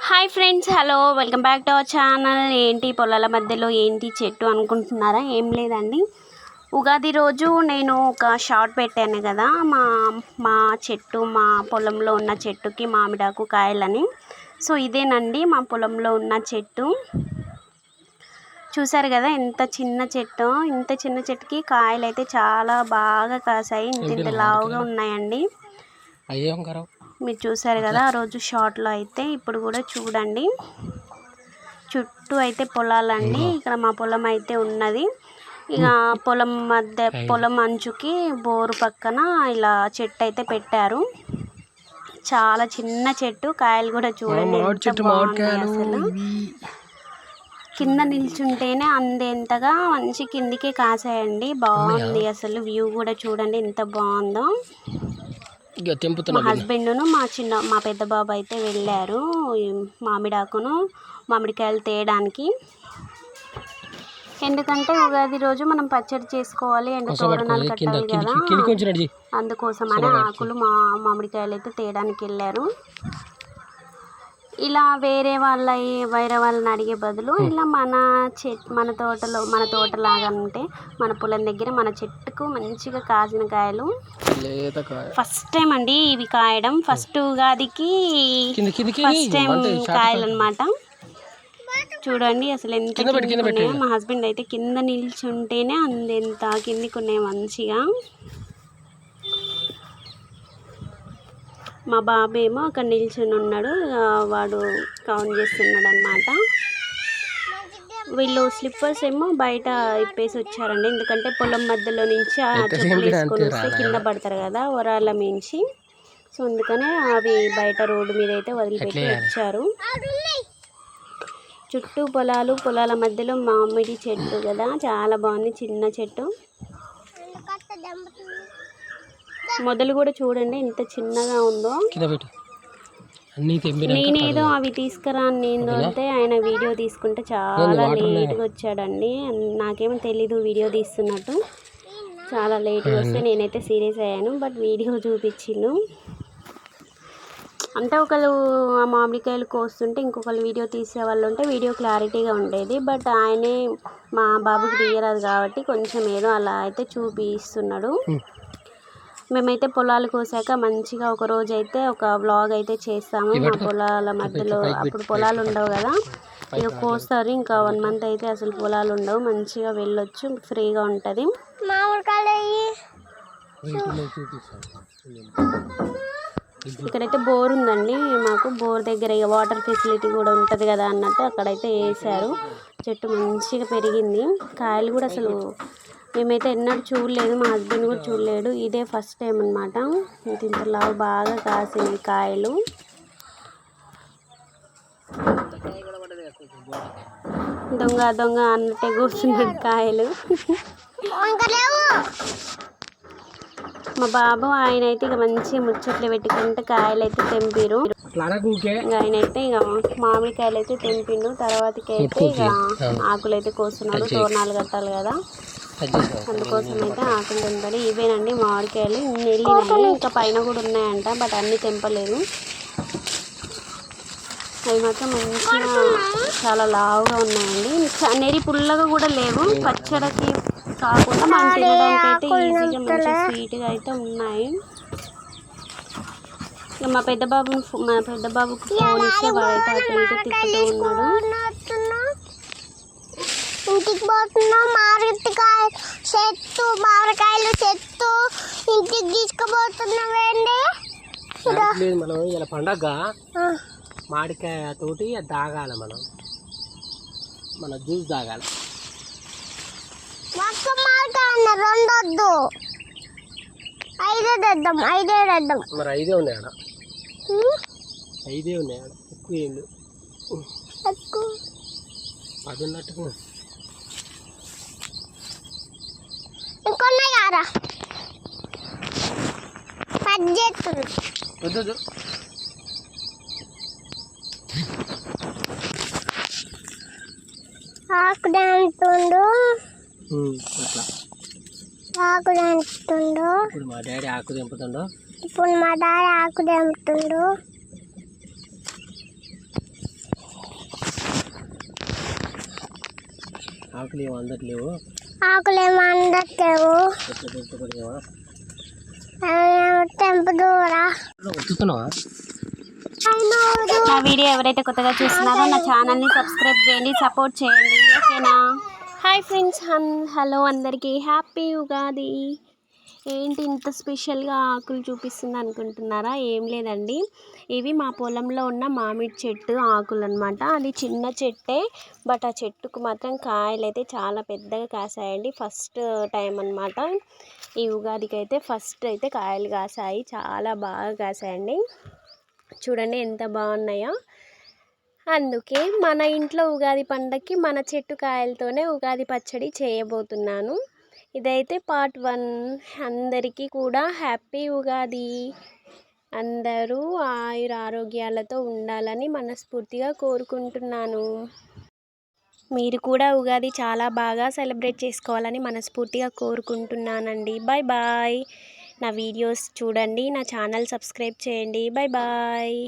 Hi friends, hello, welcome back to our channel. ఏంటి పొలాల మధ్యలో ఏంటి చెట్టు అనుకుంటున్నారా? ఏం లేదండి, ఉగాది రోజు నేను ఒక షార్ట్ పెట్టాను కదా, మా చెట్టు, మా పొలంలో ఉన్న చెట్టుకి మామిడాకు కాయలని. సో ఇదేనండి మా పొలంలో ఉన్న చెట్టు. చూసారు కదా ఎంత చిన్న చెట్టు. ఇంత చిన్న చెట్టుకి కాయలు అయితే చాలా బాగా కాసాయి, ఇంత లావుగా ఉన్నాయండి. మీరు చూసారు కదా ఆ రోజు షార్ట్లో అయితే. ఇప్పుడు కూడా చూడండి, చుట్టూ అయితే పొలాలండి. ఇక్కడ మా పొలం అయితే ఉన్నది. ఇక పొలం అంచుకి బోరు పక్కన ఇలా చెట్టు అయితే పెట్టారు. చాలా చిన్న చెట్టు, కాయలు కూడా చూడండి ఎంత బాగున్నాయి అసలు. కింద నిల్చుంటేనే అందేంతగా మంచి కిందికే కాసాయండి. బాగుంది అసలు, వ్యూ కూడా చూడండి ఎంత బాగుందో. మా హస్బెండ్ను మా పెద్ద బాబు అయితే వెళ్ళారు మామిడికాయలు తేయడానికి. ఎందుకంటే ఉగాది రోజు మనం పచ్చడి చేసుకోవాలి అండ్ తోరణాలు కట్టాలి కదా, అందుకోసమని ఆకులు మామిడికాయలు అయితే తేయడానికి వెళ్ళారు. ఇలా వేరే వాళ్ళని అడిగే బదులు ఇలా మన తోటలాగా అంటే మన పొలం దగ్గర మన చెట్టుకు మంచిగా కాసిన కాయలు ఫస్ట్ టైం అండి ఇవి కాయడం. ఫస్ట్ ఉగాదికి ఫస్ట్ టైం కాయలు అనమాట. చూడండి అసలు ఎంత కిందకున్నాయో. మా హస్బెండ్ అయితే కింద నిల్చుంటేనే అందెంత కిందికి ఉన్నాయి మంచిగా. మా బాబు ఏమో అక్కడ నిల్చుని ఉన్నాడు, వాడు కౌంట్ చేస్తున్నాడు అనమాట. వీళ్ళు స్లిప్పర్స్ ఏమో బయట ఇప్పేసి వచ్చారండి, ఎందుకంటే పొలం మధ్యలో నుంచి ఆ చెప్పులు వేసుకొని వస్తే కింద పడతారు కదా వరాల మించి. సో అందుకనే అవి బయట రోడ్డు మీద అయితే వదిలిపెట్టి వచ్చారు. చుట్టూ పొలాల మధ్యలో మామిడి చెట్టు కదా, చాలా బాగుంది. చిన్న చెట్టు, మొదలు కూడా చూడండి ఎంత చిన్నగా ఉందో. నేనేదో అవి తీసుకురానేందో అంటే ఆయన వీడియో తీసుకుంటే చాలా లేట్గా వచ్చాడండి. నాకేమో తెలీదు వీడియో తీస్తున్నట్టు, చాలా లేట్గా వస్తే నేనైతే సీరియస్ అయ్యాను. బట్ వీడియో చూపించిండు అంటే ఒకళ్ళు ఆ మామిడికాయలు కోస్తుంటే ఇంకొకళ్ళు వీడియో తీసేవాళ్ళు ఉంటే వీడియో క్లారిటీగా ఉండేది. బట్ ఆయనే మా బాబుకి తీయరాదు కాబట్టి కొంచెం ఏదో అలా అయితే చూపిస్తున్నాడు. మేమైతే పొలాలు కోసాక మంచిగా ఒక రోజు అయితే ఒక వ్లాగ్ అయితే చేస్తాము మా పొలాల మధ్యలో. అప్పుడు పొలాలు ఉండవు కదా, ఇక కోస్తారు. ఇంకా 1 month అయితే అసలు పొలాలు ఉండవు, మంచిగా వెళ్ళొచ్చు, ఫ్రీగా ఉంటుంది. ఇక్కడైతే బోర్ ఉందండి మాకు. బోర్ దగ్గర ఇక వాటర్ ఫెసిలిటీ కూడా ఉంటుంది కదా అన్నట్టు అక్కడైతే వేసారు. చెట్టు మంచిగా పెరిగింది. కాయలు కూడా అసలు మేమైతే ఎన్నడూ చూడలేదు, మా హస్బెండ్ కూడా చూడలేడు. ఇదే ఫస్ట్ టైం అనమాట. ఇంతలా బాగా కాసినాయి కాయలు. దొంగ అన్నట్టే కూర్చున్నాడు కాయలు. మా బాబు ఆయన అయితే ఇక మంచిగా ముచ్చట్లు పెట్టుకుంటే కాయలు అయితే తెంపిరు. ఆయన అయితే ఇక మామిడికాయలు అయితే తెంపిండు. తర్వాతకి అయితే ఇక ఆకులు అయితే కోస్తున్నాడు, తోరణాలు కట్టాలి కదా, అందుకోసం అయితే ఆకులు తెంపాలి. ఇవేనండి మామిడికాయలు, వెళ్ళినాయి. ఇంకా పైన కూడా ఉన్నాయంట, బట్ అన్నీ తెంపలేదు. అవి మాత్రం మంచిగా చాలా లావుగా ఉన్నాయండి. నెరి పుల్లగా కూడా లేవు, పచ్చడికి కాకుండా మనం తినడానికి అయితే ఈజీగా మంచిగా స్వీట్గా అయితే ఉన్నాయి. ఇక మా పెద్ద బాబుకి ఫోన్ ఇస్తే వాడైతే అటు ఇటు తిప్పుతూ ఉన్నాడు. ఇంటికి పోతున్నాం, మామిడికాయలు చెట్టు ఇంటికి తీసుకుపోతున్నామండి. మనం ఇలా పండగ మామిడికాయ తోటి తాగాలి, మన జ్యూస్ తాగాలి. ఒక్క మామిడికాయ 2 వద్దు, 5 తెద్దాం. మరి 5 ఉన్నాయా? 5 ఉన్నాయా? ఎక్కువ 10 ఉన్నట్టుగా. ఇంకొన్నాయి కారా, 10 చేస్తుంది. వద్దు ఆకుడంటుండు, ఇప్పుడు మా డాడీ ఆకు తెంపుతుండు. ఆకులు ఏమో అందట్లేవు. ఆకులేమో అందట్లేవు. చెట్లు పెట్టుకోలేవా? తెంపుదూరా ఉతుకుతున్నావా? నా వీడియో ఎవరైతే కొత్తగా చూస్తున్నారో నా ఛానల్ని సబ్స్క్రైబ్ చేయండి, సపోర్ట్ చేయండి, ఓకేనా? హాయ్ ఫ్రెండ్స్, హలో అందరికీ హ్యాపీ ఉగాది. ఏంటి ఇంత స్పెషల్గా ఆకులు చూపిస్తుంది అనుకుంటున్నారా? ఏం లేదండి, ఇవి మా పొలంలో ఉన్న మామిడి చెట్టు ఆకులు అనమాట. అది చిన్న చెట్టే, బట్ ఆ చెట్టుకు మాత్రం కాయలు అయితే చాలా పెద్దగా కాసాయండి. ఫస్ట్ టైం అనమాట ఈ ఉగాదికి అయితే ఫస్ట్ అయితే కాయలు కాసాయి, చాలా బాగా కాసాయండి. చూడండి ఎంత బాగున్నాయో. అందుకే మన ఇంట్లో ఉగాది పండగకి మన చెట్టు కాయలతోనే ఉగాది పచ్చడి చేయబోతున్నాను. ఇదైతే పార్ట్ 1. అందరికీ కూడా హ్యాపీ ఉగాది. అందరూ ఆరోగ్యాలతో ఉండాలని మనస్ఫూర్తిగా కోరుకుంటున్నాను. మీరు కూడా ఉగాది చాలా బాగా సెలబ్రేట్ చేసుకోవాలని మనస్ఫూర్తిగా కోరుకుంటున్నానండి. Bye bye. నా వీడియోస్ చూడండి, నా ఛానల్ సబ్స్క్రైబ్ చేయండి. Bye bye.